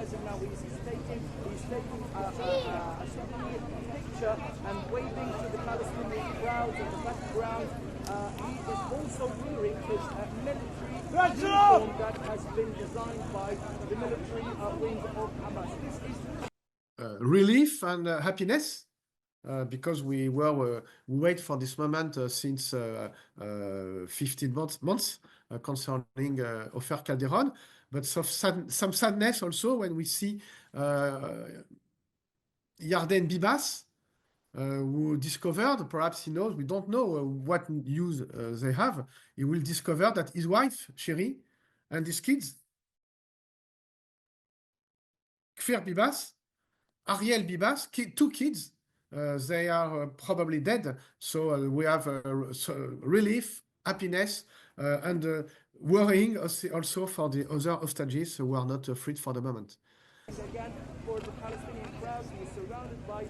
imagine now he's taking a souvenir picture and waving to the Palestinian crowds in the background. He is also wearing his military uniform that has been designed by the military wing of Hamas. This is relief and happiness. Because we wait for this moment since 15 months concerning Ofer Calderon, but some sadness also when we see Yarden Bibas, who discovered, perhaps he knows, we don't know what news they have. He will discover that his wife, Sherry, and his kids, Kfir Bibas, Ariel Bibas, two kids, they are probably dead. So we have relief, happiness, and worrying also for the other hostages who are not freed for the moment. again for the Palestinian crowds. He is surrounded by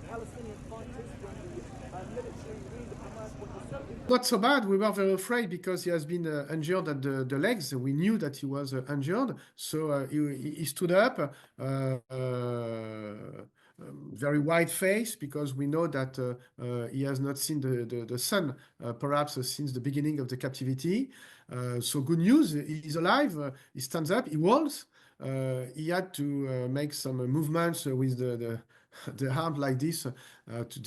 Palestinian fighters from the military wing of Hamas. Not so bad. We were very afraid because he has been injured at the legs. We knew that he was injured. So he stood up, very white face, because we know that he has not seen the sun, perhaps since the beginning of the captivity. So good news, he's alive, he stands up, he walks. He had to make some movements with the arm like this with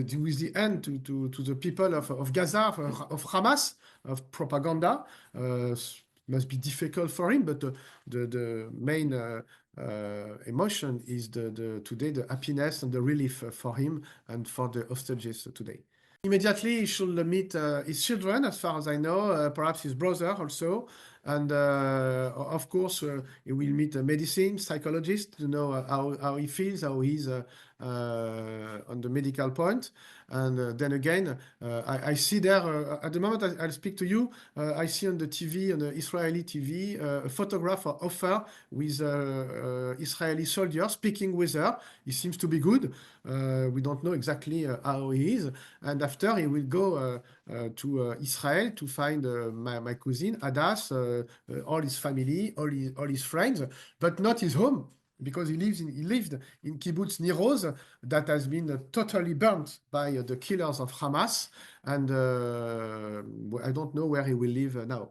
the hand to the people of Gaza, of Hamas, of propaganda. Must be difficult for him, but the main emotion is today the happiness and the relief for him and for the hostages today. Immediately he should meet his children, as far as I know, perhaps his brother also. And of course, he will meet a medicine psychologist to know how he feels, how he's on the medical point. And then again, I see there, at the moment I'll speak to you, I see on the TV, on the Israeli TV, a photograph of Ofer with Israeli soldiers speaking with her. He seems to be good. We don't know exactly how he is. And after, he will go to Israel to find my cousin, Adas, all his family, all his friends, but not his home, because he lived in Kibbutz Nir Oz that has been totally burnt by the killers of Hamas, and I don't know where he will live now.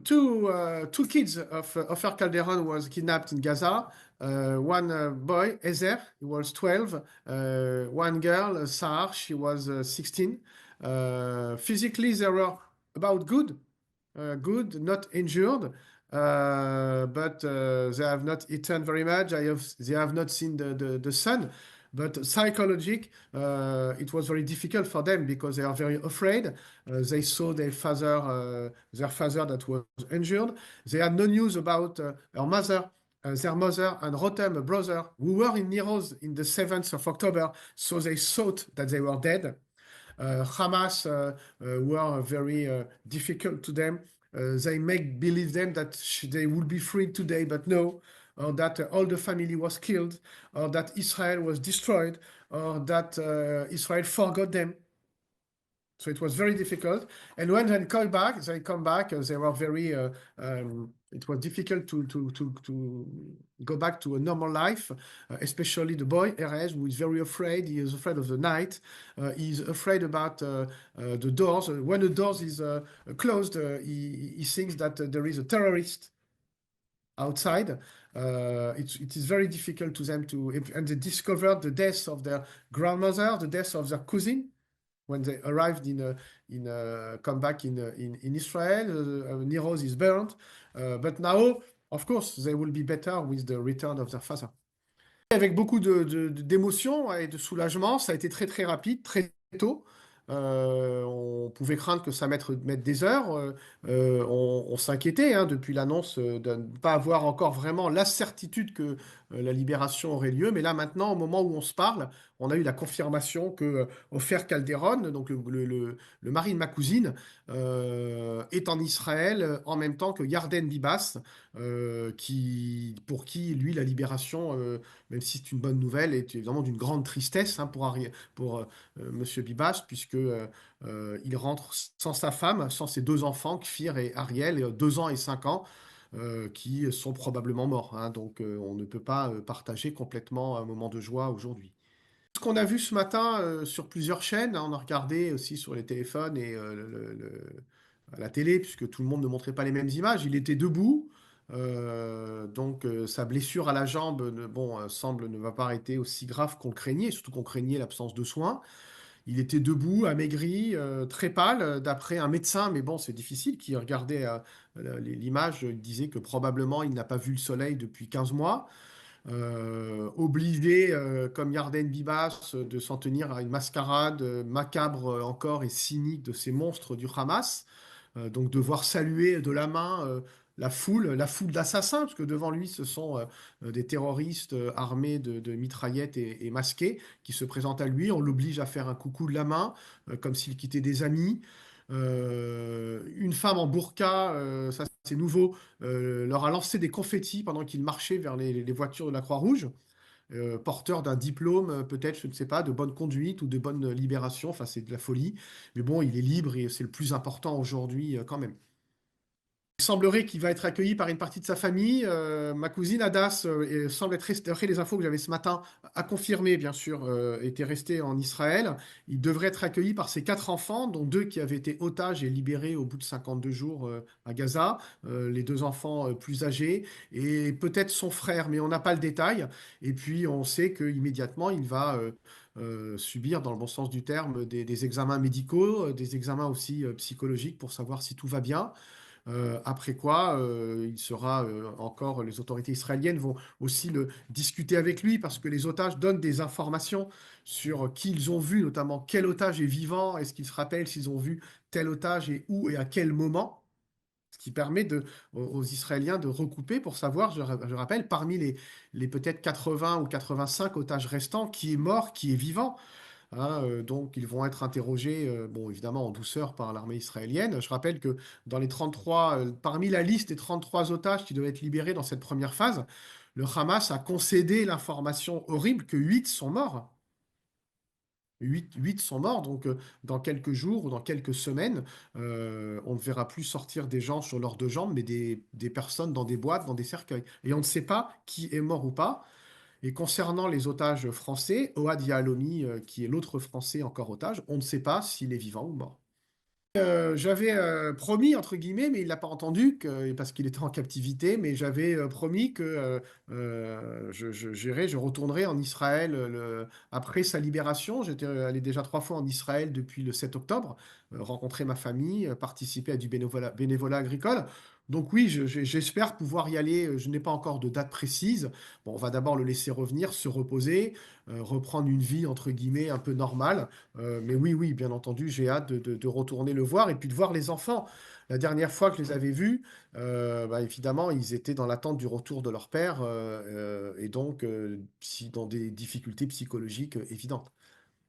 Two kids of Ofer Calderon was kidnapped in Gaza. One boy, Ezer, he was 12. One girl, Sahar, she was 16. Physically, they were about good, not injured. But they have not eaten very much. They have not seen the sun. But psychological, it was very difficult for them because they are very afraid. They saw their father that was injured. They had no news about their mother, and Rotem, a brother, who were in Nir Oz in the 7th of October. So they thought that they were dead. Hamas were very difficult to them. They make believe them that they would be free today, but no, or that all the family was killed, or that Israel was destroyed, or that Israel forgot them. So it was very difficult. And when they come back, they were very, it was difficult to go back to a normal life, especially the boy, Erez, who is very afraid. He is afraid of the night. He's afraid about the doors. When the doors is closed, he thinks that there is a terrorist outside. It is very difficult to them and they discovered the death of their grandmother, the death of their cousin, when they arrived come back in Israel. Nir Oz is burned, but now, of course, they will be better with the return of their father. Avec beaucoup d'émotion et de soulagement, ça a été très très rapide, très tôt. On pouvait craindre que ça mette des heures. On s'inquiétait depuis l'annonce de ne pas avoir encore vraiment la certitude que la libération aurait lieu. Mais là, maintenant, au moment où on se parle, on a eu la confirmation que Ofer Calderon, donc le mari de ma cousine, est en Israël en même temps que Yarden Bibas, pour qui, lui, la libération, même si c'est une bonne nouvelle, est évidemment d'une grande tristesse pour Monsieur Bibas, puisque il rentre sans sa femme, sans ses deux enfants, Kfir et Ariel, 2 ans et 5 ans. qui sont probablement morts, hein. Donc, on ne peut pas partager complètement un moment de joie aujourd'hui. Ce qu'on a vu ce matin sur plusieurs chaînes, hein, on a regardé aussi sur les téléphones et à la télé, puisque tout le monde ne montrait pas les mêmes images. Il était debout, donc sa blessure à la jambe bon, semble ne va pas arrêter aussi grave qu'on le craignait, surtout qu'on craignait l'absence de soins. Il était debout, amaigri, très pâle, d'après un médecin, mais bon, c'est difficile, qui regardait l'image, il disait que probablement il n'a pas vu le soleil depuis 15 mois, obligé, comme Yarden Bibas, de s'en tenir à une mascarade macabre encore et cynique de ces monstres du Hamas. Donc devoir saluer de la main la foule d'assassins, parce que devant lui, ce sont des terroristes armés de mitraillettes et masqués qui se présentent à lui. On l'oblige à faire un coucou de la main, comme s'il quittait des amis. Une femme en burqa, ça c'est nouveau, leur a lancé des confettis pendant qu'ils marchaient vers les voitures de la Croix-Rouge, porteur d'un diplôme, peut-être, je ne sais pas, de bonne conduite ou de bonne libération. Enfin, c'est de la folie. Mais bon, il est libre et c'est le plus important aujourd'hui quand même. Il semblerait qu'il va être accueilli par une partie de sa famille. Ma cousine Adas semble être restée, d'après les infos que j'avais ce matin, à confirmer, bien sûr, était restée en Israël. Il devrait être accueilli par ses 4 enfants, dont 2 qui avaient été otages et libérés au bout de 52 jours à Gaza, les 2 enfants plus âgés, et peut-être son frère, mais on n'a pas le détail. Et puis on sait qu'immédiatement, il va subir, dans le bon sens du terme, des examens médicaux, des examens aussi psychologiques pour savoir si tout va bien. Après quoi, il sera encore, les autorités israéliennes vont aussi le discuter avec lui parce que les otages donnent des informations sur qui ils ont vu, notamment quel otage est vivant, est-ce qu'ils se rappellent s'ils ont vu tel otage et où et à quel moment, ce qui permet aux Israéliens de recouper pour savoir, je rappelle, parmi les peut-être 80 ou 85 otages restants, qui est mort, qui est vivant. Hein, donc, ils vont être interrogés, bon, évidemment, en douceur par l'armée israélienne. Je rappelle que dans les 33, parmi la liste des 33 otages qui devaient être libérés dans cette première phase, le Hamas a concédé l'information horrible que 8 sont morts. 8 sont morts, donc dans quelques jours ou dans quelques semaines, on ne verra plus sortir des gens sur leurs 2 jambes, mais des personnes dans des boîtes, dans des cercueils. Et on ne sait pas qui est mort ou pas. Et concernant les otages français, Ohad Yahalomi, qui est l'autre Français encore otage, on ne sait pas s'il est vivant ou mort. J'avais promis, entre guillemets, mais il l'a pas entendu parce qu'il était en captivité, mais j'avais promis que je retournerai en Israël après sa libération. J'étais allé déjà 3 fois en Israël depuis le 7 octobre, rencontrer ma famille, participer à du bénévolat agricole. Donc oui, j'espère pouvoir y aller. Je n'ai pas encore de date précise. Bon, on va d'abord le laisser revenir, se reposer, reprendre une vie, entre guillemets, un peu normale. Mais oui, oui, bien entendu, j'ai hâte de retourner le voir et puis de voir les enfants. La dernière fois que je les avais vus, bah, évidemment, ils étaient dans l'attente du retour de leur père et donc dans des difficultés psychologiques évidentes.